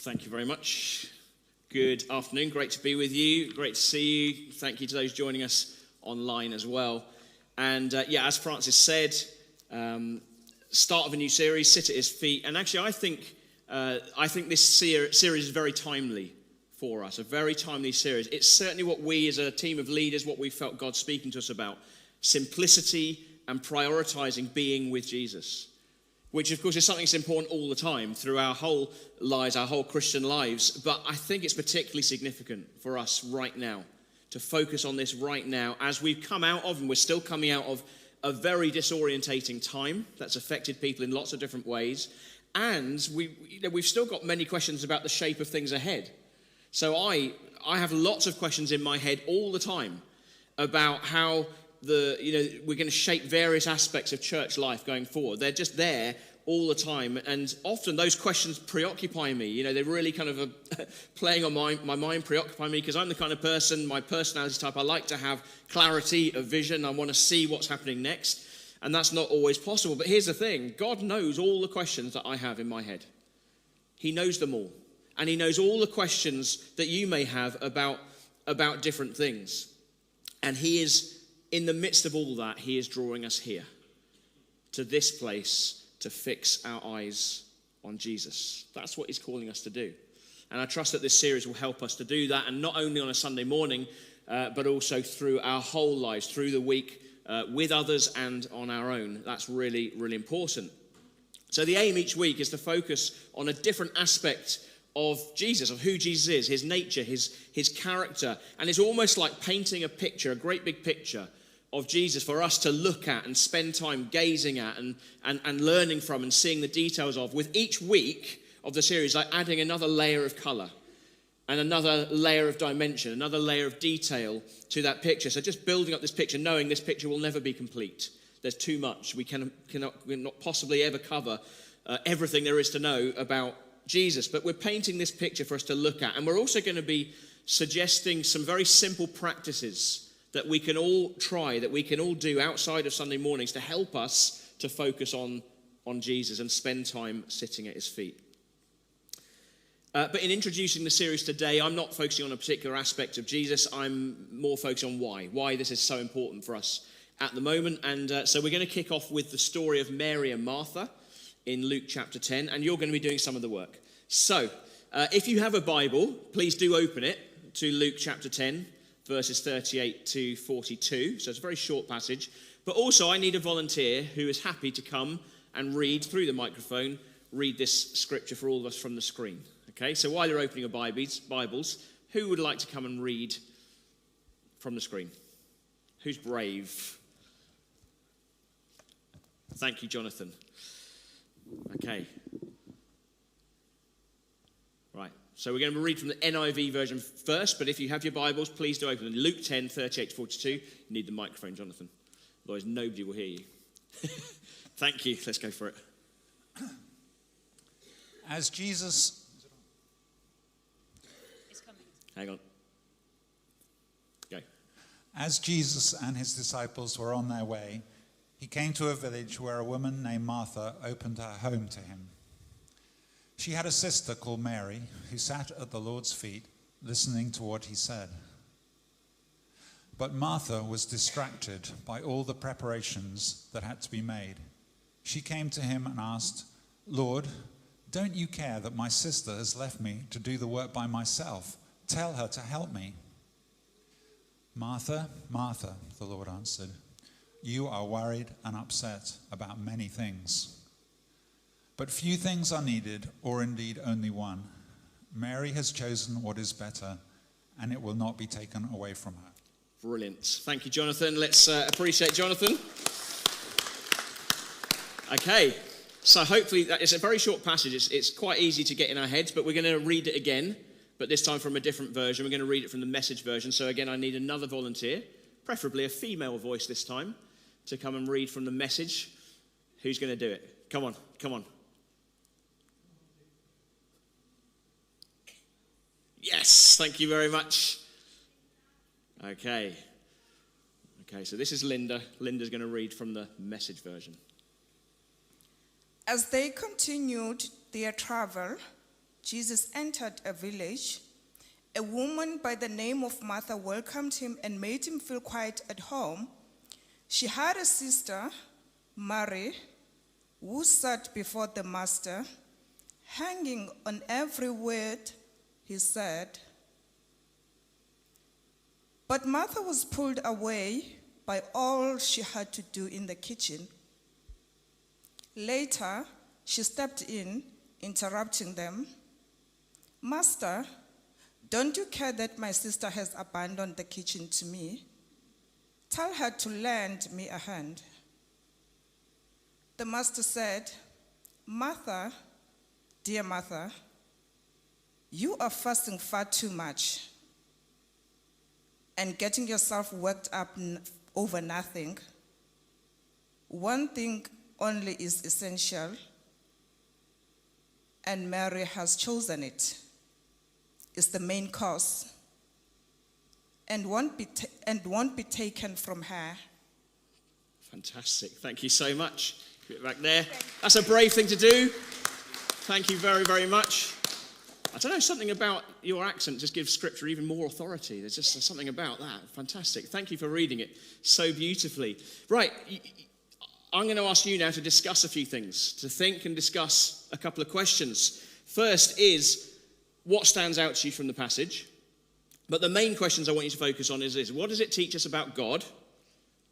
Thank you very much. Good afternoon. Great to be with you. Great to see you. Thank you to those joining us online as well. And as Francis said, start of a new series, Sit at His Feet. And actually, I think this series is very timely for us, a very timely series. It's certainly what we as a team of leaders, what we felt God speaking to us about, simplicity and prioritizing being with Jesus, which of course is something that's important all the time through our whole lives, our whole Christian lives. But I think it's particularly significant for us right now to focus on this right now as we've come out of, and we're still coming out of, a very disorientating time that's affected people in lots of different ways. And we've still got many questions about the shape of things ahead. So I have lots of questions in my head all the time about how we're going to shape various aspects of church life going forward. They're just there all the time, and often those questions preoccupy me. They're really kind of playing on my mind, preoccupy me, because I'm the kind of person, my personality type, I like to have clarity of vision. I want to see what's happening next, and that's not always possible. But here's the thing: God knows all the questions that I have in my head. He knows them all, and He knows all the questions that you may have about different things, and He is, in the midst of all that, He is drawing us here, to this place, to fix our eyes on Jesus. That's what He's calling us to do. And I trust that this series will help us to do that, and not only on a Sunday morning, but also through our whole lives, through the week, with others and on our own. That's really, really important. So the aim each week is to focus on a different aspect of Jesus, of who Jesus is, His nature, His character. And it's almost like painting a picture, a great big picture of Jesus for us to look at and spend time gazing at and learning from and seeing the details of, with each week of the series, like adding another layer of colour and another layer of dimension, another layer of detail to that picture. So just building up this picture, knowing this picture will never be complete. There's too much. We cannot possibly ever cover everything there is to know about Jesus. But we're painting this picture for us to look at. And we're also going to be suggesting some very simple practices that we can all try, that we can all do outside of Sunday mornings to help us to focus on Jesus and spend time sitting at His feet. But in introducing the series today, I'm not focusing on a particular aspect of Jesus. I'm more focused on why this is so important for us at the moment. And so we're going to kick off with the story of Mary and Martha in Luke chapter 10, and you're going to be doing some of the work. So if you have a Bible, please do open it to Luke chapter 10, verses 38 to 42. So it's a very short passage. But also I need a volunteer who is happy to come and read through the microphone, read this scripture for all of us from the screen. Okay, so while you're opening your Bibles, who would like to come and read from the screen? Who's brave? Thank you, Jonathan. Okay. Right. So we're going to read from the NIV version first, but if you have your Bibles, please do open them. Luke 10, 38 to 42. You need the microphone, Jonathan. Otherwise, nobody will hear you. Thank you. Let's go for it. As Jesus... It's coming. Hang on. Go. As Jesus and His disciples were on their way, He came to a village where a woman named Martha opened her home to Him. She had a sister called Mary who sat at the Lord's feet listening to what He said. But Martha was distracted by all the preparations that had to be made. She came to Him and asked, "Lord, don't you care that my sister has left me to do the work by myself? Tell her to help me." "Martha, Martha," the Lord answered, "you are worried and upset about many things. But few things are needed, or indeed only one. Mary has chosen what is better, and it will not be taken away from her." Brilliant. Thank you, Jonathan. Let's appreciate Jonathan. Okay, so hopefully it's a very short passage. It's quite easy to get in our heads, but we're going to read it again, but this time from a different version. We're going to read it from the Message version. So again, I need another volunteer, preferably a female voice this time, to come and read from the Message. Who's going to do it? Come on. Yes, thank you very much. Okay, so this is Linda. Linda's going to read from the Message version. As they continued their travel, Jesus entered a village. A woman by the name of Martha welcomed him and made him feel quite at home. She had a sister, Mary, who sat before the master, hanging on every word he said. But Martha was pulled away by all she had to do in the kitchen. Later, she stepped in, interrupting them. Master, don't you care that my sister has abandoned the kitchen to me? Tell her to lend me a hand. The master said, Martha, dear Martha, you are fussing far too much and getting yourself worked up over nothing. One thing only is essential, and Mary has chosen it. It's the main course and won't be taken from her. Fantastic. Thank you so much. Keep it back there. That's a brave thing to do. Thank you very, very much. I don't know, something about your accent just gives Scripture even more authority. There's just something about that. Fantastic. Thank you for reading it so beautifully. Right, I'm going to ask you now to discuss a few things, to think and discuss a couple of questions. First is, what stands out to you from the passage? But the main questions I want you to focus on is this. What does it teach us about God?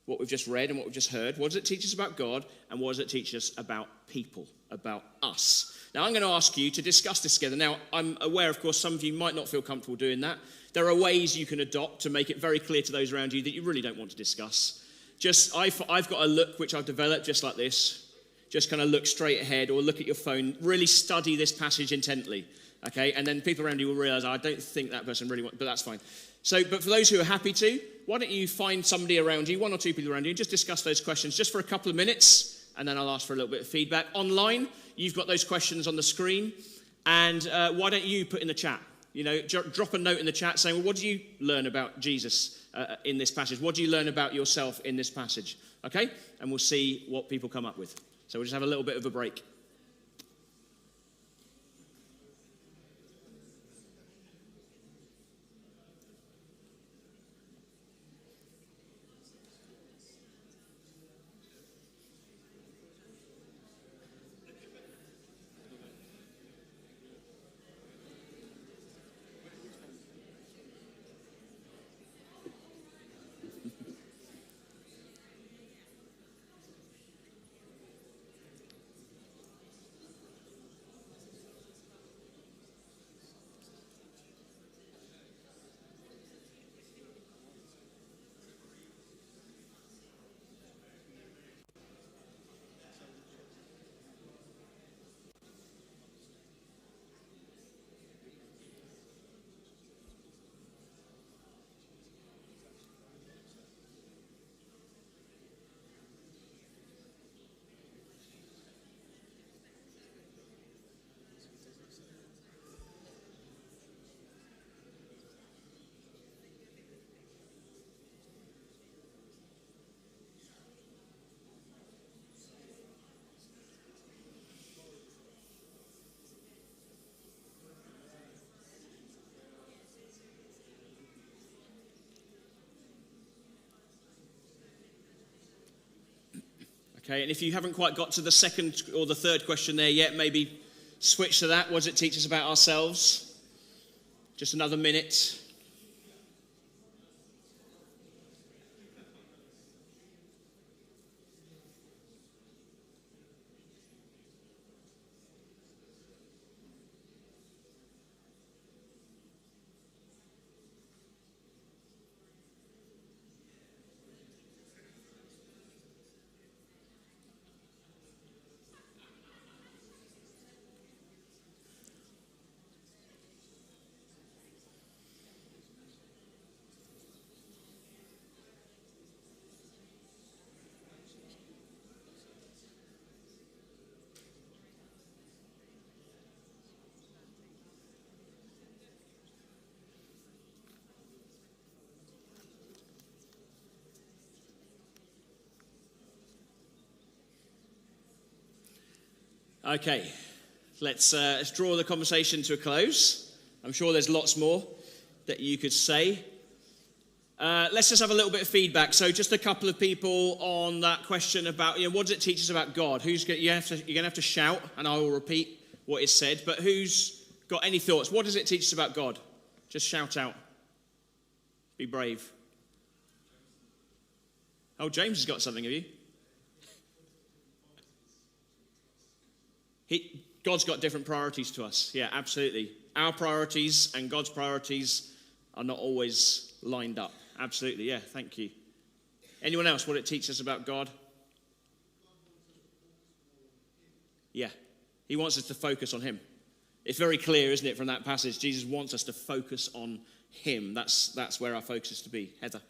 What we've just read and what we've just heard. What does it teach us about God? And what does it teach us about people, about us? Now, I'm going to ask you to discuss this together. Now, I'm aware, of course, some of you might not feel comfortable doing that. There are ways you can adopt to make it very clear to those around you that you really don't want to discuss. I've got a look which I've developed just like this. Just kind of look straight ahead or look at your phone. Really study this passage intently, okay? And then people around you will realize, I don't think that person really wants, but that's fine. But for those who are happy to, why don't you find somebody around you, one or two people around you, and just discuss those questions just for a couple of minutes, and then I'll ask for a little bit of feedback. Online, you've got those questions on the screen, and why don't you put in the chat? You know, drop a note in the chat saying, well, what do you learn about Jesus in this passage? What do you learn about yourself in this passage? Okay? And we'll see what people come up with. So we'll just have a little bit of a break. Okay, and if you haven't quite got to the second or the third question there yet, maybe switch to that. What does it teach us about ourselves? Just another minute. Okay, Let's draw the conversation to a close. I'm sure there's lots more that you could say. Let's just have a little bit of feedback. So just a couple of people on that question about, what does it teach us about God? You're going to have to shout, and I will repeat what is said. But who's got any thoughts? What does it teach us about God? Just shout out. Be brave. Oh, James has got something, have you? God's got different priorities to us. Yeah, absolutely. Our priorities and God's priorities are not always lined up. Absolutely, yeah, thank you. Anyone else, what it teaches us about God? Yeah, he wants us to focus on him. It's very clear, isn't it, from that passage? Jesus wants us to focus on him. That's where our focus is to be. Heather.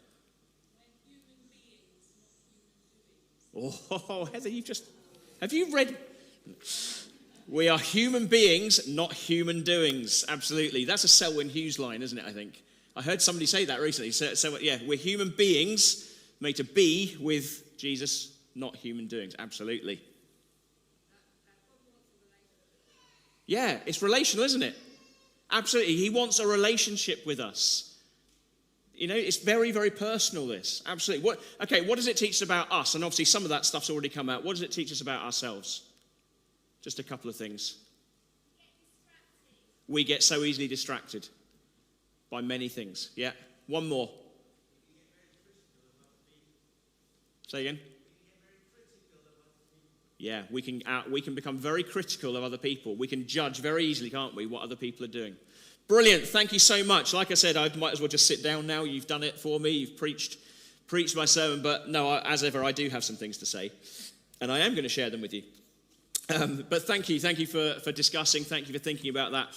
Oh, Heather, have you read? We are human beings, not human doings. Absolutely. That's a Selwyn Hughes line, isn't it, I think? I heard somebody say that recently. So yeah, we're human beings made to be with Jesus, not human doings. Absolutely. Yeah, it's relational, isn't it? Absolutely. He wants a relationship with us. It's very, very personal, this. Absolutely. What does it teach us about us? And obviously some of that stuff's already come out. What does it teach us about ourselves? Just a couple of things. We get so easily distracted by many things. Yeah. One more. Say again. Yeah, we can become very critical of other people. We can judge very easily, can't we, what other people are doing. Brilliant. Thank you so much. Like I said, I might as well just sit down now. You've done it for me. You've preached my sermon. But no, as ever, I do have some things to say. And I am going to share them with you. But thank you. Thank you for discussing. Thank you for thinking about that.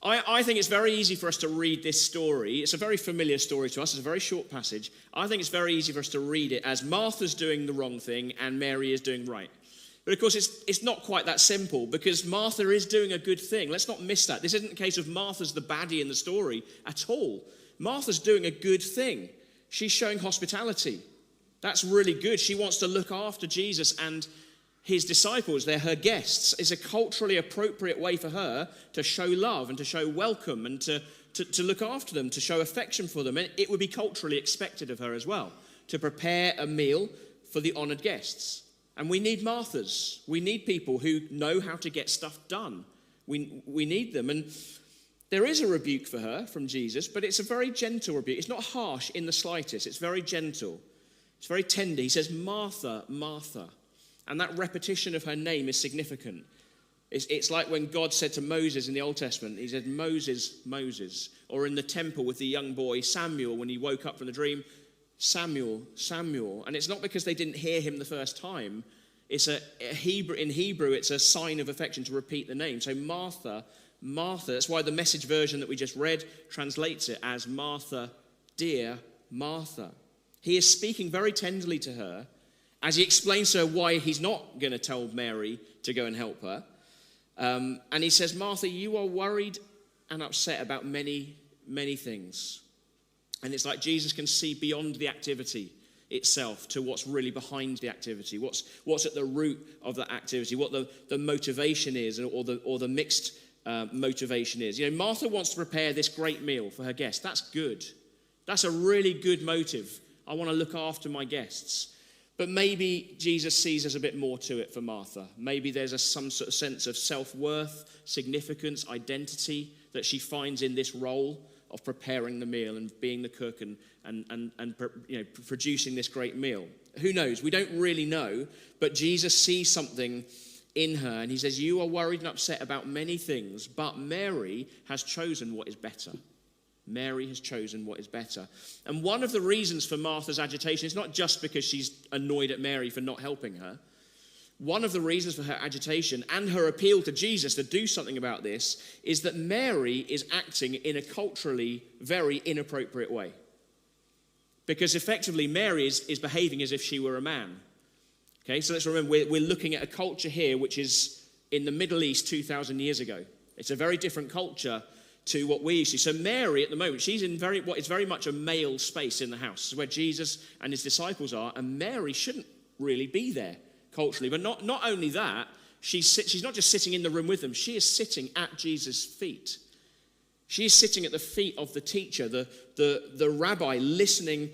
I think it's very easy for us to read this story. It's a very familiar story to us. It's a very short passage. I think it's very easy for us to read it as Martha's doing the wrong thing and Mary is doing right. But of course, it's not quite that simple, because Martha is doing a good thing. Let's not miss that. This isn't a case of Martha's the baddie in the story at all. Martha's doing a good thing. She's showing hospitality. That's really good. She wants to look after Jesus and his disciples. They're her guests. It's a culturally appropriate way for her to show love and to show welcome and to look after them, to show affection for them. And it would be culturally expected of her as well, to prepare a meal for the honored guests. And we need Marthas. We need people who know how to get stuff done. We need them. And there is a rebuke for her from Jesus, but it's a very gentle rebuke. It's not harsh in the slightest. It's very gentle. It's very tender. He says, Martha, Martha. And that repetition of her name is significant. It's like when God said to Moses in the Old Testament, he said, Moses, Moses. Or in the temple with the young boy Samuel, when he woke up from the dream, Samuel, Samuel. And it's not because they didn't hear him the first time. It's in Hebrew, it's a sign of affection to repeat the name. So Martha, Martha. That's why the Message version that we just read translates it as Martha, dear Martha. He is speaking very tenderly to her as he explains to her why he's not going to tell Mary to go and help her. And he says, Martha, you are worried and upset about many, many things. And it's like Jesus can see beyond the activity itself to what's really behind the activity, what's at the root of that activity, what the motivation is, or the mixed motivation is. Martha wants to prepare this great meal for her guests. That's good. That's a really good motive. I want to look after my guests. But maybe Jesus sees there's a bit more to it for Martha. Maybe there's some sort of sense of self-worth, significance, identity that she finds in this role of preparing the meal and being the cook and producing this great meal. Who knows? We don't really know, but Jesus sees something in her, and he says, you are worried and upset about many things, but Mary has chosen what is better. Mary has chosen what is better. And one of the reasons for Martha's agitation is not just because she's annoyed at Mary for not helping her. One of the reasons for her agitation and her appeal to Jesus to do something about this is that Mary is acting in a culturally very inappropriate way. Because effectively, Mary is behaving as if she were a man. Okay, so let's remember, we're looking at a culture here which is in the Middle East 2,000 years ago. It's a very different culture to what we used to. So Mary, at the moment, she's in what is very much a male space in the house, where Jesus and his disciples are, and Mary shouldn't really be there culturally. But not only that, She's not just sitting in the room with them, she is sitting at Jesus' feet. She is sitting at the feet of the teacher, the rabbi, listening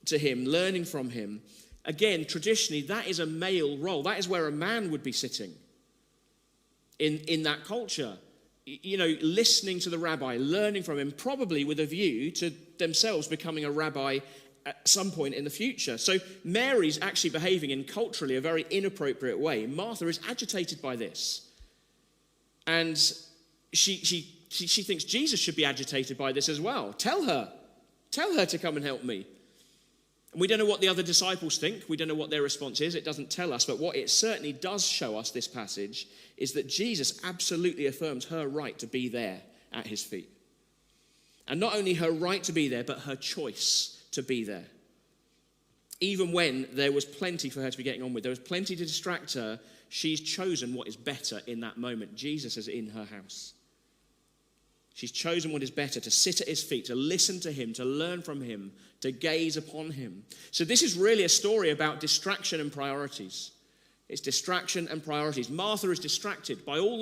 to him, learning from him. Again, traditionally, that is a male role. That is where a man would be sitting in that culture. You know, listening to the rabbi, learning from him, probably with a view to themselves becoming a rabbi at some point in the future. So Mary's actually behaving in culturally a very inappropriate way. Martha is agitated by this. And she thinks Jesus should be agitated by this as well. Tell her to come and help me. And we don't know what the other disciples think. We don't know what their response is. It doesn't tell us. But what it certainly does show us, this passage, is that Jesus absolutely affirms her right to be there at his feet. And not only her right to be there, but her choice to be there. Even when there was plenty for her to be getting on with, there was plenty to distract her, she's chosen what is better in that moment. Jesus is in her house. She's chosen what is better, to sit at his feet, to listen to him, to learn from him, to gaze upon him. So this is really a story about distraction and priorities. It's distraction and priorities. Martha is distracted by all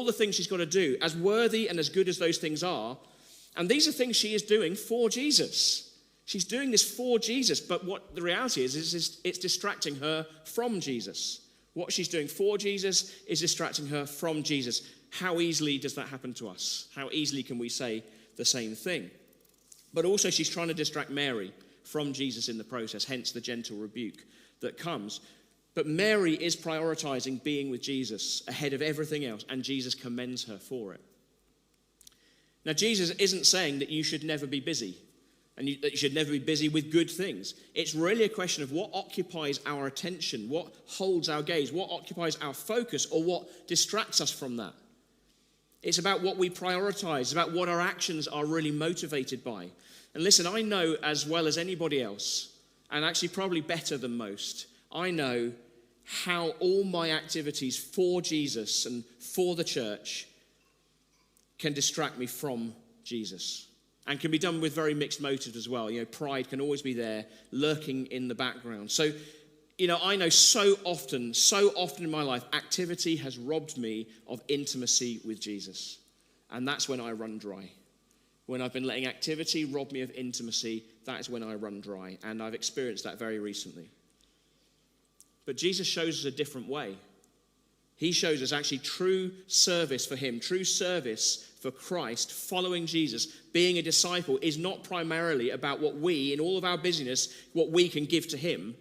the things she's got to do, as worthy and as good as those things are. And these are things she is doing for Jesus. She's doing this for Jesus, but what the reality is it's distracting her from Jesus. What she's doing for Jesus is distracting her from Jesus. How easily does that happen to us? How easily can we say the same thing? But also she's trying to distract Mary from Jesus in the process, hence the gentle rebuke that comes. But Mary is prioritizing being with Jesus ahead of everything else, and Jesus commends her for it. Now, Jesus isn't saying that you should never be busy, and that you should never be busy with good things. It's really a question of what occupies our attention, what holds our gaze, what occupies our focus, or what distracts us from that. It's about what we prioritize, about what our actions are really motivated by. And listen, I know as well as anybody else, and actually probably better than most, I know how all my activities for Jesus and for the church can distract me from Jesus. And can be done with very mixed motives as well. You know, pride can always be there, lurking in the background. So, you know, I know so often in my life, activity has robbed me of intimacy with Jesus. And that's when I run dry. When I've been letting activity rob me of intimacy, that is when I run dry. And I've experienced that very recently. But Jesus shows us a different way. He shows us actually true service for him, true service for Christ, following Jesus, being a disciple is not primarily about what we, in all of our busyness, what we can give to him.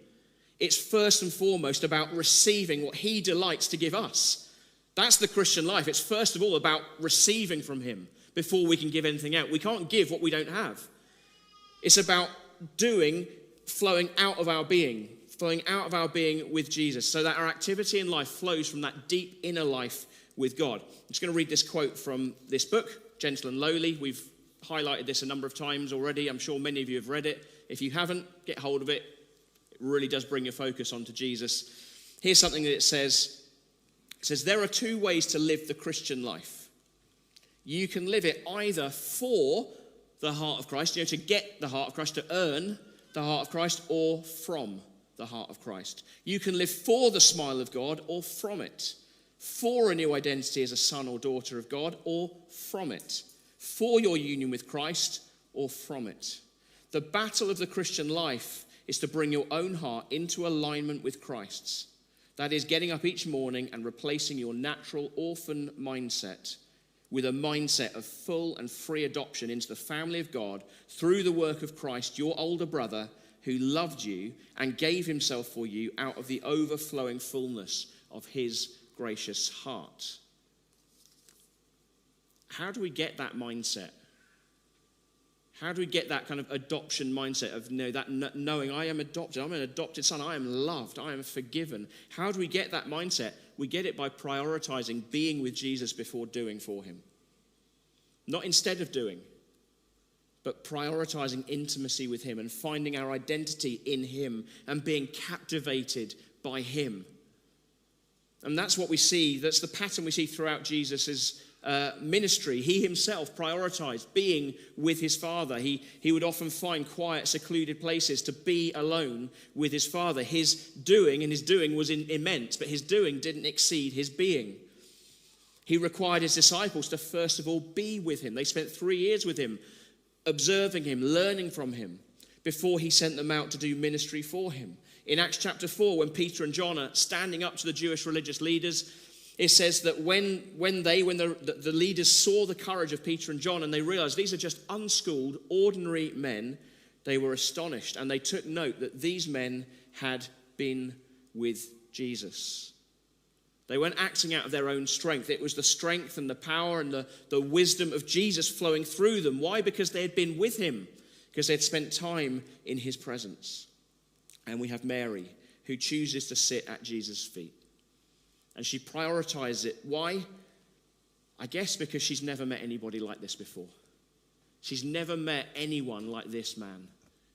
It's first and foremost about receiving what he delights to give us. That's the Christian life. It's first of all about receiving from him before we can give anything out. We can't give what we don't have. It's about doing, flowing out of our being with Jesus, so that our activity in life flows from that deep inner life with God. I'm just going to read this quote from this book, Gentle and Lowly. We've highlighted this a number of times already. I'm sure many of you have read it. If you haven't, get hold of it. It really does bring your focus onto Jesus. Here's something that it says. It says, there are two ways to live the Christian life. You can live it either for the heart of Christ, to get the heart of Christ, to earn the heart of Christ, or from the heart of Christ. You can live for the smile of God or from it. For a new identity as a son or daughter of God or from it. For your union with Christ or from it. The battle of the Christian life is to bring your own heart into alignment with Christ's. That is, getting up each morning and replacing your natural orphan mindset with a mindset of full and free adoption into the family of God through the work of Christ, your older brother, who loved you and gave himself for you out of the overflowing fullness of his gracious heart. How do we get that mindset? How do we get that kind of adoption mindset of knowing I am adopted, I'm an adopted son, I am loved, I am forgiven? How do we get that mindset? We get it by prioritizing being with Jesus before doing for him. Not instead of doing, but prioritizing intimacy with him and finding our identity in him and being captivated by him. And that's what we see. That's the pattern we see throughout Jesus' ministry. He himself prioritized being with his Father. He would often find quiet, secluded places to be alone with his Father. His doing was immense, but his doing didn't exceed his being. He required his disciples to first of all be with him. They spent 3 years with him, observing him, learning from him, before he sent them out to do ministry for him. In Acts chapter 4, when Peter and John are standing up to the Jewish religious leaders, it says that when the leaders saw the courage of Peter and John and they realized these are just unschooled, ordinary men, they were astonished and they took note that these men had been with Jesus. They weren't acting out of their own strength. It was the strength and the power and the wisdom of Jesus flowing through them. Why? Because they had been with him, because they had spent time in his presence. And we have Mary, who chooses to sit at Jesus' feet. And she prioritizes it. Why? I guess because she's never met anybody like this before. She's never met anyone like this man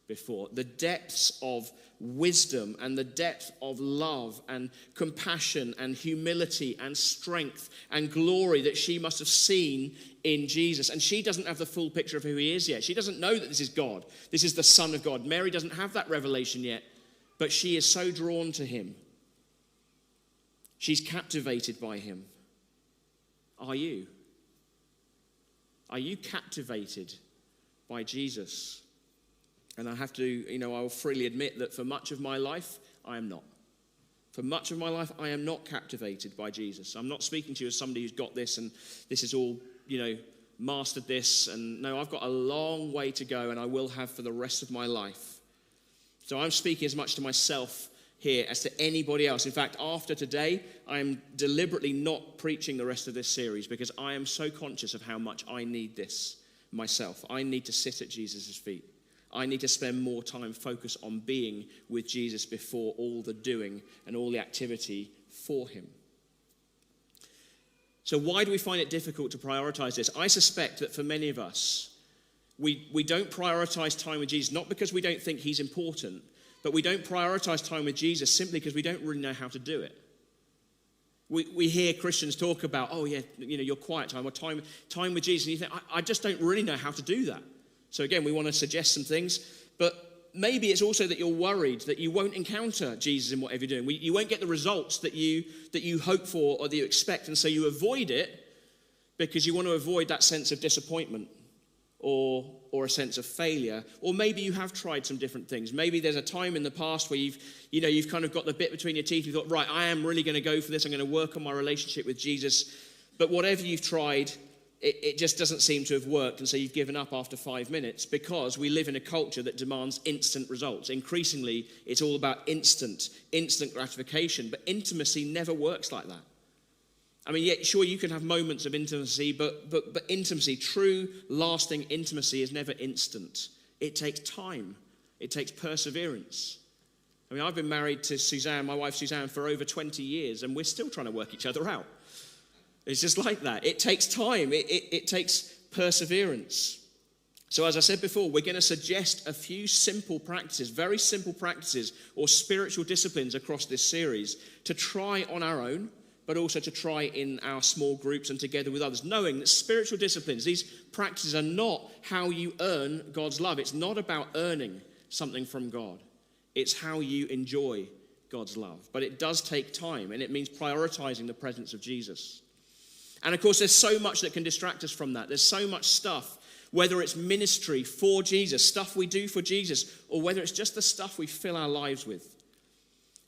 before. The depths of wisdom and the depth of love and compassion and humility and strength and glory that she must have seen in Jesus. And she doesn't have the full picture of who he is yet. She doesn't know that this is God. This is the Son of God. Mary doesn't have that revelation yet, but she is so drawn to him. She's captivated by him. Are you? Are you captivated by Jesus? And I have to, I will freely admit that for much of my life, I am not. For much of my life, I am not captivated by Jesus. I'm not speaking to you as somebody who's got this and this is all, mastered this. And no, I've got a long way to go and I will have for the rest of my life. So I'm speaking as much to myself here as to anybody else. In fact, after today, I am deliberately not preaching the rest of this series because I am so conscious of how much I need this myself. I need to sit at Jesus' feet. I need to spend more time focused on being with Jesus before all the doing and all the activity for him. So why do we find it difficult to prioritize this? I suspect that for many of us, we don't prioritize time with Jesus, not because we don't think he's important, but we don't prioritize time with Jesus simply because we don't really know how to do it. We hear Christians talk about, your quiet time or time with Jesus, and you think, I just don't really know how to do that. So again, we want to suggest some things, but maybe it's also that you're worried that you won't encounter Jesus in whatever you're doing. You won't get the results that you hope for or that you expect, and so you avoid it because you want to avoid that sense of disappointment or a sense of failure. Or maybe you have tried some different things. Maybe there's a time in the past where you've kind of got the bit between your teeth. You've thought, right, I am really going to go for this. I'm going to work on my relationship with Jesus. But whatever you've tried, it just doesn't seem to have worked. And so you've given up after 5 minutes because we live in a culture that demands instant results. Increasingly, it's all about instant gratification. But intimacy never works like that. I mean, yeah, sure, you can have moments of intimacy, but intimacy, true, lasting intimacy is never instant. It takes time. It takes perseverance. I mean, I've been married to Suzanne, my wife Suzanne, for over 20 years, and we're still trying to work each other out. It's just like that. It takes time. It takes perseverance. So as I said before, we're going to suggest a few simple practices, very simple practices or spiritual disciplines across this series to try on our own, but also to try in our small groups and together with others, knowing that spiritual disciplines, these practices are not how you earn God's love. It's not about earning something from God. It's how you enjoy God's love. But it does take time, and it means prioritizing the presence of Jesus. And of course, there's so much that can distract us from that. There's so much stuff, whether it's ministry for Jesus, stuff we do for Jesus, or whether it's just the stuff we fill our lives with.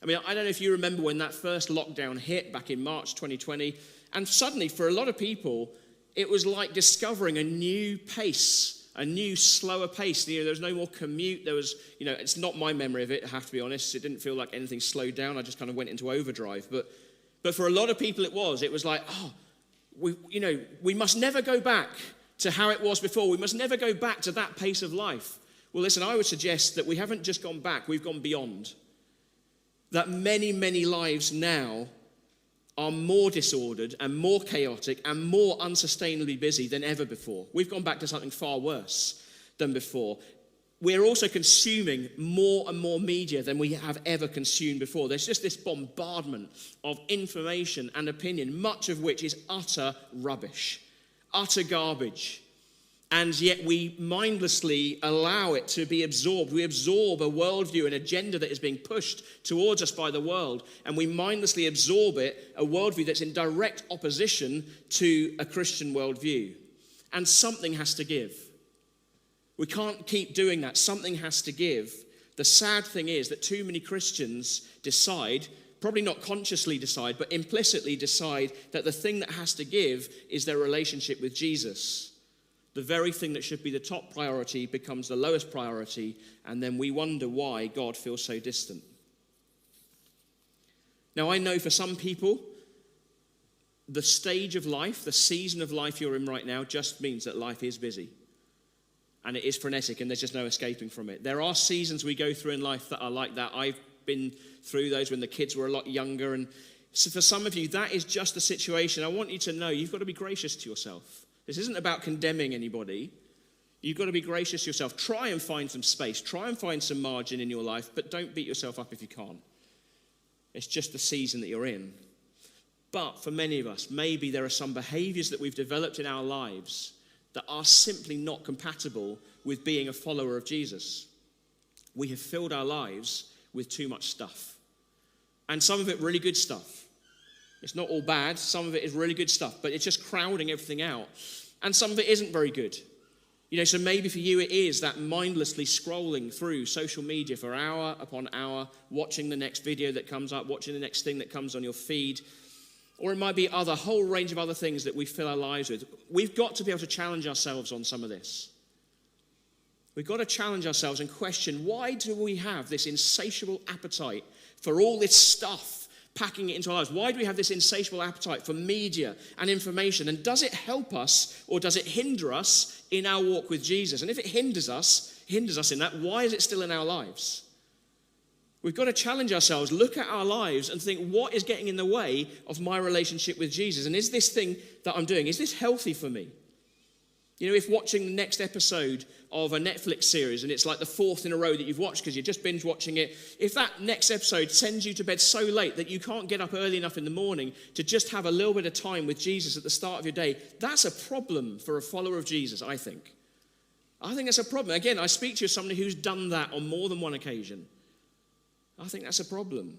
I mean, I don't know if you remember when that first lockdown hit back in March 2020, and suddenly for a lot of people, it was like discovering a new pace, a new slower pace. There was no more commute. There was, it's not my memory of it, I have to be honest. It didn't feel like anything slowed down. I just kind of went into overdrive. But for a lot of people it was like, we must never go back to how it was before. We must never go back to that pace of life. Well, listen, I would suggest that we haven't just gone back, we've gone beyond. That many, many lives now are more disordered and more chaotic and more unsustainably busy than ever before. We've gone back to something far worse than before. we're also consuming more and more media than we have ever consumed before. There's just this bombardment of information and opinion, much of which is utter rubbish, utter garbage. And yet we mindlessly allow it to be absorbed. We absorb a worldview, an agenda that is being pushed towards us by the world, and we mindlessly absorb it, a worldview that's in direct opposition to a Christian worldview. And something has to give. We can't keep doing that. Something has to give. The sad thing is that too many Christians decide, probably not consciously decide, but implicitly decide that the thing that has to give is their relationship with Jesus. The very thing that should be the top priority becomes the lowest priority, and then we wonder why God feels so distant. Now, I know for some people, the stage of life, the season of life you're in right now just means that life is busy. And it is frenetic, and there's just no escaping from it. There are seasons we go through in life that are like that. I've been through those when the kids were a lot younger. And so for some of you, that is just the situation. I want you to know you've got to be gracious to yourself. This isn't about condemning anybody. You've got to be gracious to yourself. Try and find some space. Try and find some margin in your life, but don't beat yourself up if you can't. It's just the season that you're in. But for many of us, maybe there are some behaviors that we've developed in our lives that are simply not compatible with being a follower of Jesus. We have filled our lives with too much stuff. And some of it really good stuff. It's not all bad. Some of it is really good stuff, but it's just crowding everything out. And some of it isn't very good. So maybe for you it is that mindlessly scrolling through social media for hour upon hour, watching the next video that comes up, watching the next thing that comes on your feed. Or it might be a whole range of other things that we fill our lives with. We've got to be able to challenge ourselves on some of this. We've got to challenge ourselves and question, why do we have this insatiable appetite for all this stuff, packing it into our lives? Why do we have this insatiable appetite for media and information? And does it help us or does it hinder us in our walk with Jesus? And if it hinders us in that, why is it still in our lives? We've got to challenge ourselves, look at our lives and think, what is getting in the way of my relationship with Jesus? And is this thing that I'm doing, is this healthy for me? If watching the next episode of a Netflix series, and it's like the fourth in a row that you've watched because you're just binge watching it, if that next episode sends you to bed so late that you can't get up early enough in the morning to just have a little bit of time with Jesus at the start of your day, that's a problem for a follower of Jesus, I think. I think that's a problem. Again, I speak to you as somebody who's done that on more than one occasion. I think that's a problem.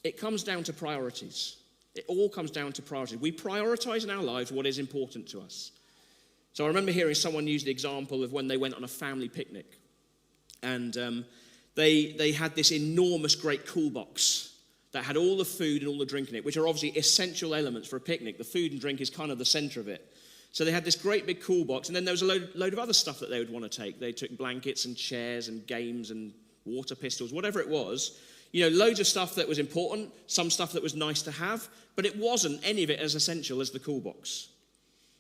It comes down to priorities. It all comes down to priorities. We prioritize in our lives what is important to us. So I remember hearing someone use the example of when they went on a family picnic. And they had this enormous great cool box that had all the food and all the drink in it, which are obviously essential elements for a picnic. The food and drink is kind of the center of it. So they had this great big cool box, and then there was a load of other stuff that they would want to take. They took blankets and chairs and games and water pistols, whatever it was. Loads of stuff that was important, some stuff that was nice to have, but it wasn't any of it as essential as the cool box.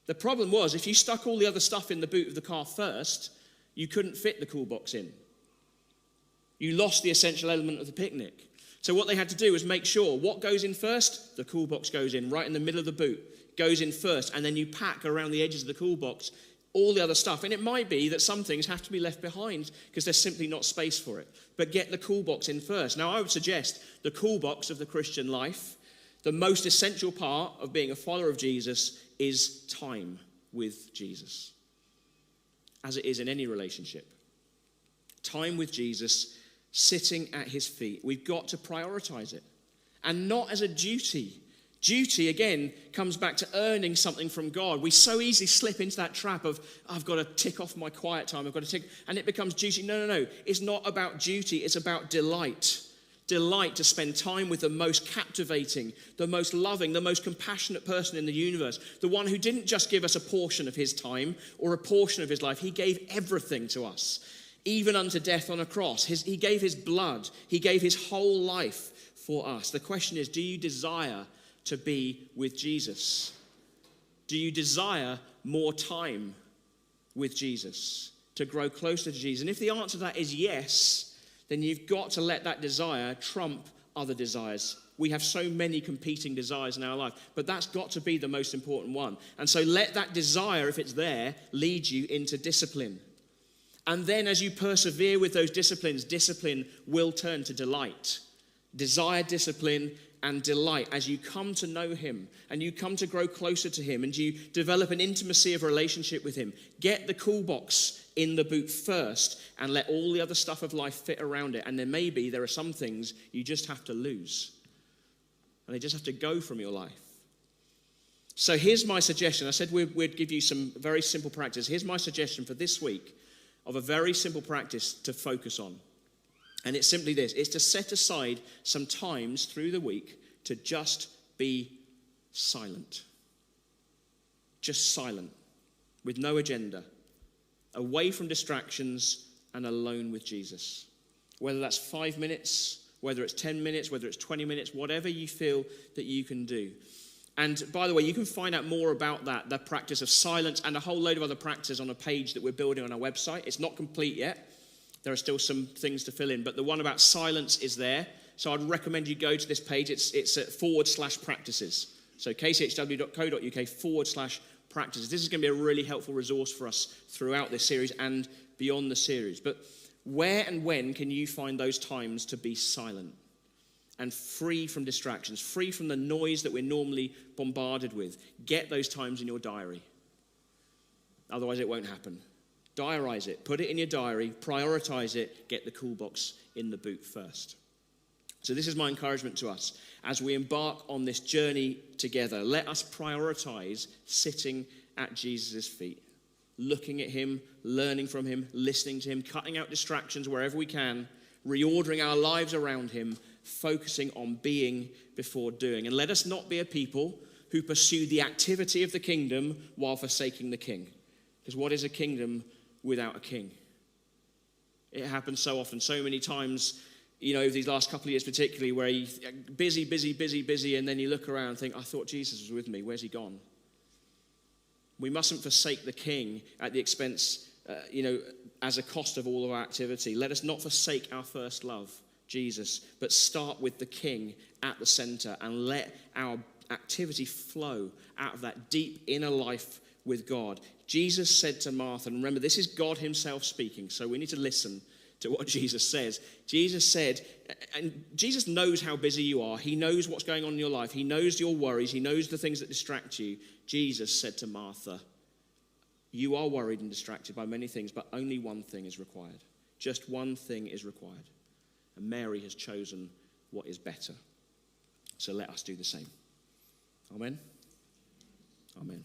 The problem was, if you stuck all the other stuff in the boot of the car first, you couldn't fit the cool box in. You lost the essential element of the picnic. So what they had to do was make sure what goes in first, the cool box goes in right in the middle of the boot, goes in first, and then you pack around the edges of the cool box all the other stuff. And it might be that some things have to be left behind because there's simply not space for it. But get the cool box in first. Now, I would suggest the cool box of the Christian life, the most essential part of being a follower of Jesus, is time with Jesus, as it is in any relationship. Time with Jesus, sitting at his feet. We've got to prioritize it, and not as a duty. Duty, again, comes back to earning something from God. We so easily slip into that trap of, I've got to tick off my quiet time, and it becomes duty. No. It's not about duty, it's about delight. Delight to spend time with the most captivating, the most loving, the most compassionate person in the universe. The one who didn't just give us a portion of his time or a portion of his life. He gave everything to us, even unto death on a cross. He gave his blood. He gave his whole life for us. The question is, do you desire to be with Jesus? Do you desire more time with Jesus, to grow closer to Jesus? And if the answer to that is yes, then you've got to let that desire trump other desires. We have so many competing desires in our life, but that's got to be the most important one. And so let that desire, if it's there, lead you into discipline. And then as you persevere with those disciplines, discipline will turn to delight. Desire, discipline, and delight as you come to know him and you come to grow closer to him and you develop an intimacy of relationship with him. Get the cool box in the boot first and let all the other stuff of life fit around it. And then maybe there are some things you just have to lose. And they just have to go from your life. So here's my suggestion. I said we'd give you some very simple practice. Here's my suggestion for this week of a very simple practice to focus on. And it's simply this. It's to set aside some times through the week to just be silent. Just silent. With no agenda. Away from distractions and alone with Jesus. Whether that's 5 minutes, whether it's 10 minutes, whether it's 20 minutes, whatever you feel that you can do. And by the way, you can find out more about that, the practice of silence and a whole load of other practices on a page that we're building on our website. It's not complete yet. There are still some things to fill in, but the one about silence is there. So I'd recommend you go to this page. It's at /practices. So kchw.co.uk/practices. This is going to be a really helpful resource for us throughout this series and beyond the series. But where and when can you find those times to be silent and free from distractions, free from the noise that we're normally bombarded with? Get those times in your diary. Otherwise, it won't happen. Diarize it. Put it in your diary. Prioritize it. Get the cool box in the boot first. So this is my encouragement to us. As we embark on this journey together, let us prioritize sitting at Jesus' feet. Looking at him, learning from him, listening to him, cutting out distractions wherever we can, reordering our lives around him, focusing on being before doing. And let us not be a people who pursue the activity of the kingdom while forsaking the king. Because what is a kingdom without a king? It happens so often, so many times, over these last couple of years particularly, where you busy, and then you look around and think, I thought Jesus was with me. Where's he gone? We mustn't forsake the king at the expense, as a cost of all of our activity. Let us not forsake our first love, Jesus, but start with the king at the center and let our activity flow out of that deep inner life with God. Jesus said to Martha, and remember, this is God himself speaking, so we need to listen to what Jesus says. Jesus said, and Jesus knows how busy you are. He knows what's going on in your life. He knows your worries. He knows the things that distract you. Jesus said to Martha, you are worried and distracted by many things, but only one thing is required. Just one thing is required. And Mary has chosen what is better. So let us do the same. Amen. Amen.